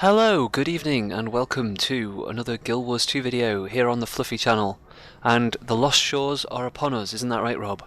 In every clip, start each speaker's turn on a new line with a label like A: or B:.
A: Hello, good evening, and welcome to another Guild Wars 2 video here on the Fluffy channel. And the Lost Shores are upon us, isn't that right, Rob?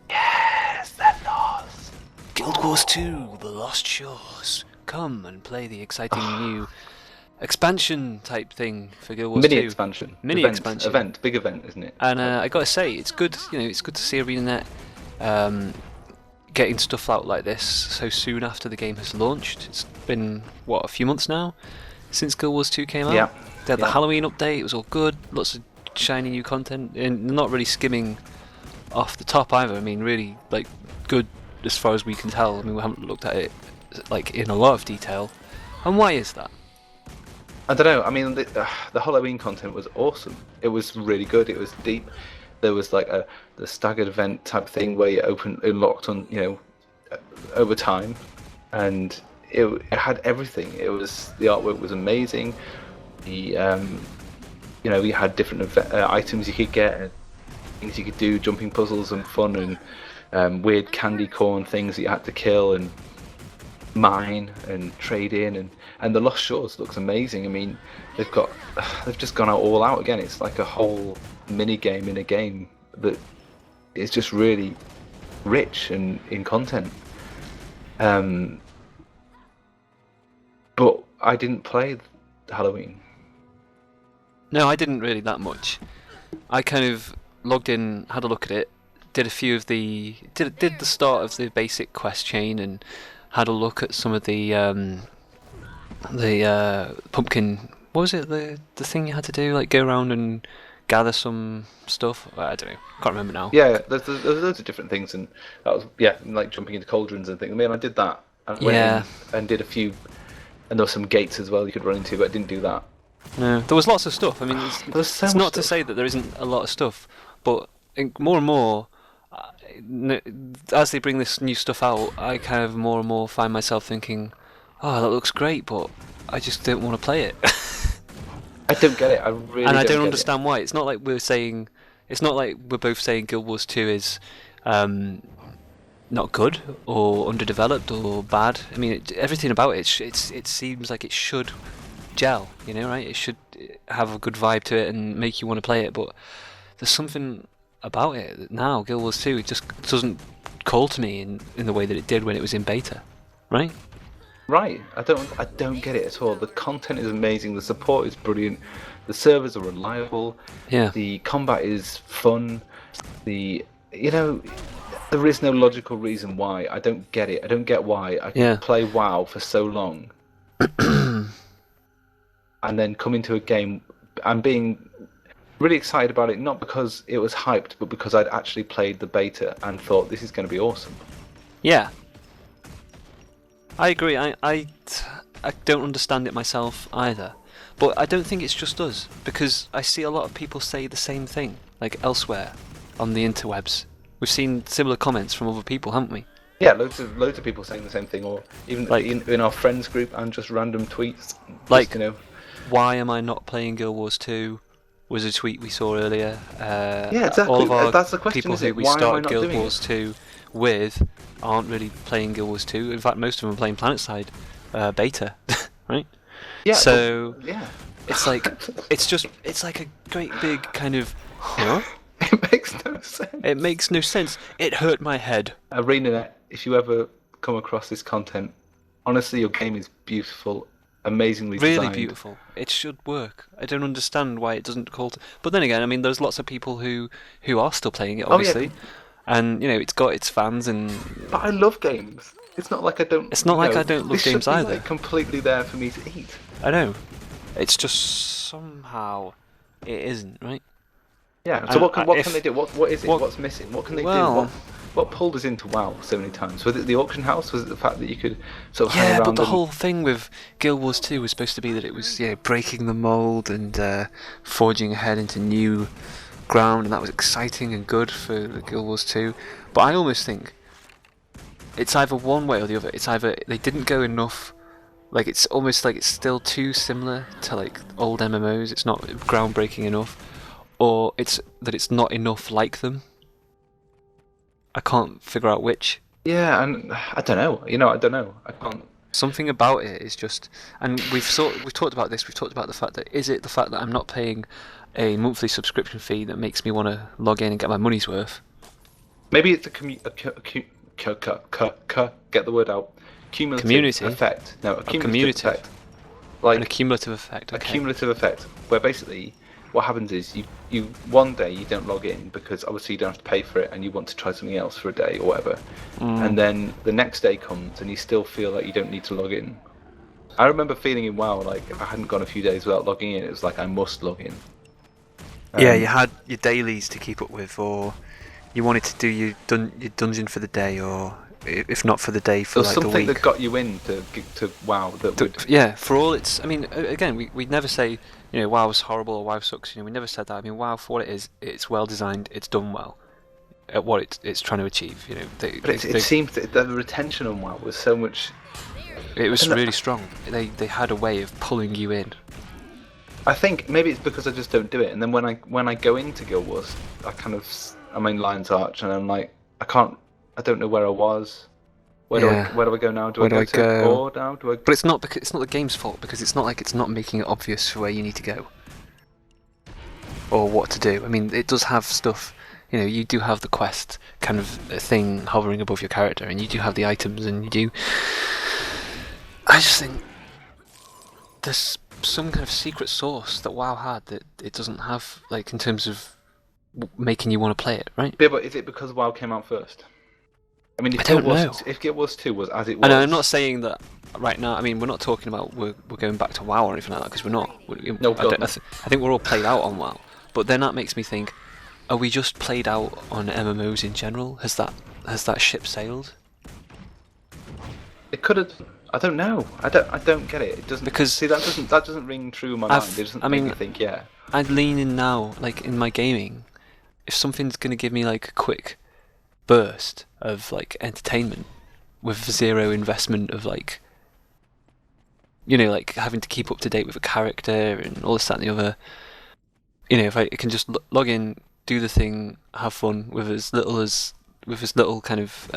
B: Yes, they're lost.
A: Guild Wars 2, the Lost Shores. Come and play the exciting new expansion type thing for Guild Wars 2.
B: Mini expansion.
A: Mini expansion.
B: Big event, isn't it?
A: And I gotta say, it's good. It's good to see ArenaNet getting stuff out like this so soon after the game has launched. It's been a few months now since Guild Wars 2 came out.
B: Yeah.
A: They had the Halloween update. It was all good. Lots of shiny new content, and not really skimming off the top either. I mean, really good as far as we can tell. I mean, we haven't looked at it in a lot of detail. And why is that?
B: I don't know. I mean, the Halloween content was awesome. It was really good. It was deep. There was the staggered event type thing where you unlocked on over time, and it had everything. The artwork was amazing. You had different items you could get, and things you could do, jumping puzzles and fun, and weird candy corn things that you had to kill and mine and trade in, and the Lost Shores looks amazing. I mean, they've just gone all out again. It's like a whole mini game in a game that is just really rich and in content. But I didn't play Halloween.
A: No, I didn't really that much. I kind of logged in, had a look at it, did a few of the did the start of the basic quest chain, and had a look at some of the pumpkin. What was it? The thing you had to do, like go around and gather some stuff. I don't know. Can't remember now.
B: Yeah, there's loads of different things, and that was like jumping into cauldrons and things. I mean, I did that. And went in and did a few, and there were some gates as well you could run into, but I didn't do that.
A: No, there was lots of stuff. I mean, it's not to say that there isn't a lot of stuff, but more and more, as they bring this new stuff out, I kind of more and more find myself thinking, oh, that looks great, but I just don't want to play it.
B: I don't get it. I really
A: and I
B: don't
A: understand why. It's not like we're both saying Guild Wars 2 is not good or underdeveloped or bad. I mean, everything about it, it seems like it should gel, right? It should have a good vibe to it and make you want to play it, but there's something about it that now, Guild Wars 2, it just doesn't call to me in the way that it did when it was in beta, right?
B: Right. I don't get it at all. The content is amazing, the support is brilliant, the servers are reliable, the combat is fun, there is no logical reason why. I don't get it. I don't get why I can play WoW for so long and then come into a game and being really excited about it, not because it was hyped, but because I'd actually played the beta and thought this is going to be awesome.
A: Yeah. I agree. I don't understand it myself either. But I don't think it's just us, because I see a lot of people say the same thing, like elsewhere on the interwebs. We've seen similar comments from other people, haven't we?
B: Yeah, loads of people saying the same thing, or even in our friends group, and just random tweets.
A: Why am I not playing Guild Wars 2? Was a tweet we saw earlier.
B: Yeah, exactly.
A: All of our
B: That's the question,
A: people who we started Guild Wars 2 with aren't really playing Guild Wars 2. In fact, most of them are playing PlanetSide beta, right?
B: Yeah.
A: So
B: yeah,
A: it's like a great big kind of.
B: It makes no sense.
A: It makes no sense. It hurt my head.
B: ArenaNet, if you ever come across this content, honestly, your game is beautiful, amazingly designed.
A: Really beautiful. It should work. I don't understand why it doesn't call to... But then again, I mean, there's lots of people who are still playing it, obviously. And, it's got its fans and...
B: But I love games. It's not like I don't...
A: It's not like I don't love games either.
B: This should be completely there for me to eat.
A: I know. It's just somehow it isn't, right?
B: Yeah, so what can they do? What is it? What's missing? What can they do? What pulled us into WoW so many times? Was it the auction house? Was it the fact that you could sort of hang around?
A: Yeah, but the whole thing with Guild Wars 2 was supposed to be that it was breaking the mould and forging ahead into new ground, and that was exciting and good for Guild Wars 2. But I almost think it's either one way or the other. It's either they didn't go enough, like it's almost like it's still too similar to like old MMOs. It's not groundbreaking enough, or it's that it's not enough like them. I can't figure out which.
B: Yeah, and I don't know. I don't know. I can't.
A: Something about it is just, and we've talked about this. We've talked about the fact that is it the fact that I'm not paying a monthly subscription fee that makes me want to log in and get my money's worth?
B: Maybe it's get the word out. Cumulative
A: Community?
B: effect. No, a cumulative
A: cumulative.
B: effect. Like
A: An accumulative effect.
B: a
A: Okay.
B: cumulative effect, where basically what happens is you one day you don't log in because obviously you don't have to pay for it and you want to try something else for a day or whatever, and then the next day comes and you still feel like you don't need to log in. I remember feeling in WoW like if I hadn't gone a few days without logging in, it was like I must log in.
A: Yeah, you had your dailies to keep up with, or you wanted to do your dungeon for the day, or if not for the day, for
B: There was
A: like the
B: something
A: week.
B: that got you in to WoW that would.
A: Yeah, for all its. I mean, again, we'd never say WoW's horrible or WoW sucks. We never said that. I mean, WoW for what it is, it's well designed, it's done well at what it's trying to achieve.
B: But it seemed that the retention on WoW was so much.
A: It was really strong. They had a way of pulling you in.
B: I think maybe it's because I just don't do it, and then when I go into Guild Wars, I'm in Lion's Arch, and I'm like I don't know where I was. Where do I go now? Do I go to Ore now?
A: But it's not the game's fault, because it's not like it's not making it obvious for where you need to go or what to do. I mean, it does have stuff. You do have the quest kind of thing hovering above your character, and you do have the items, and you do. I just think there's some kind of secret sauce that WoW had that it doesn't have, like in terms of making you want to play it, right?
B: Yeah, but is it because WoW came out first? I mean,
A: I don't know.
B: If Guild Wars 2 was as it was.
A: I know, I'm not saying that right now. I mean, we're not talking about we're going back to WoW or anything like that, because we're not.
B: No,
A: I think we're all played out on WoW. But then that makes me think: are we just played out on MMOs in general? Has that ship sailed?
B: It could have. I don't know. I don't get it. It doesn't.
A: Because
B: see, that doesn't ring true in my mind. It doesn't make me think. Yeah.
A: I'd lean in now, like in my gaming, if something's gonna give me like a quick burst of like entertainment with zero investment of like like having to keep up to date with a character and all this, that and the other. If I can just log in, do the thing, have fun with as little kind of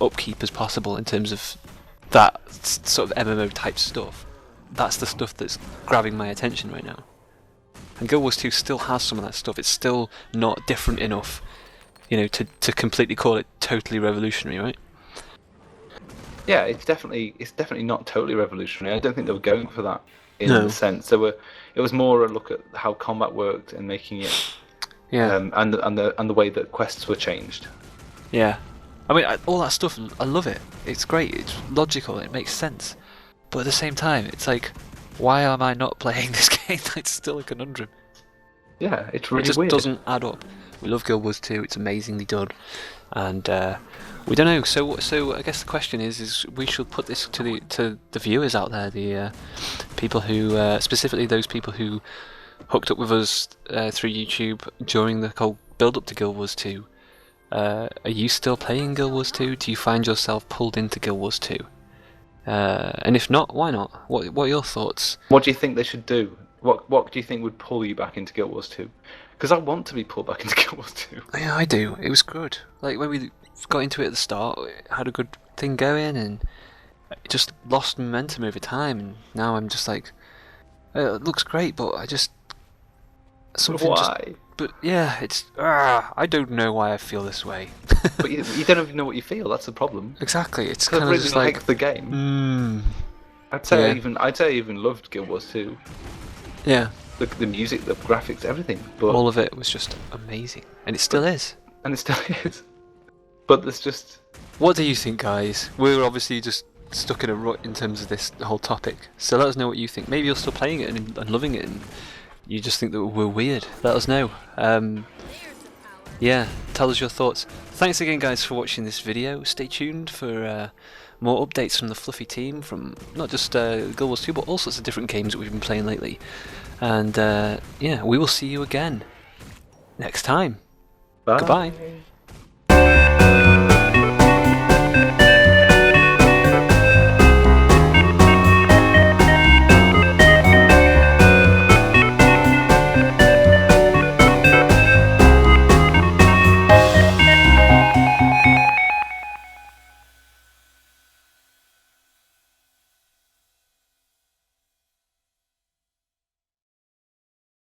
A: upkeep as possible in terms of that sort of MMO type stuff. That's the stuff that's grabbing my attention right now. And Guild Wars 2 still has some of that stuff. It's still not different enough, to completely call it totally revolutionary, right?
B: Yeah, it's definitely not totally revolutionary. I don't think they were going for that in the sense. It was more a look at how combat worked and making it, and the way that quests were changed. Yeah.
A: I mean, all that stuff, I love it. It's great. It's logical. It makes sense. But at the same time, it's like, why am I not playing this game? It's still a conundrum.
B: Yeah, it's really
A: weird. It just
B: weird.
A: Doesn't add up. We love Guild Wars 2. It's amazingly done, and we don't know. So I guess the question is we should put this to the viewers out there, the people who, specifically those people who hooked up with us through YouTube during the whole build up to Guild Wars 2. Are you still playing Guild Wars 2? Do you find yourself pulled into Guild Wars 2? And if not, why not? What are your thoughts?
B: What do you think they should do? What do you think would pull you back into Guild Wars 2? Because I want to be pulled back into Guild Wars 2.
A: Yeah, I do. It was good. Like when we got into it at the start, it had a good thing going, and it just lost momentum over time. And now I'm just like, it looks great, but I just
B: why?
A: But yeah, it's I don't know why I feel this way.
B: But you don't even know what you feel. That's the problem.
A: Exactly. It's
B: kind
A: kind of just like
B: the game. I'd say I even loved Guild Wars 2.
A: Yeah.
B: The music, the graphics, everything. But
A: all of it was just amazing, and it still is.
B: And it still is. But there's just.
A: What do you think, guys? We're obviously just stuck in a rut in terms of this whole topic. So let us know what you think. Maybe you're still playing it and loving it, and you just think that we're weird. Let us know. Yeah, tell us your thoughts. Thanks again, guys, for watching this video. Stay tuned for more updates from the Fluffy team, from not just Guild Wars 2, but all sorts of different games that we've been playing lately. And yeah, we will see you again next time.
B: Bye.
A: Goodbye.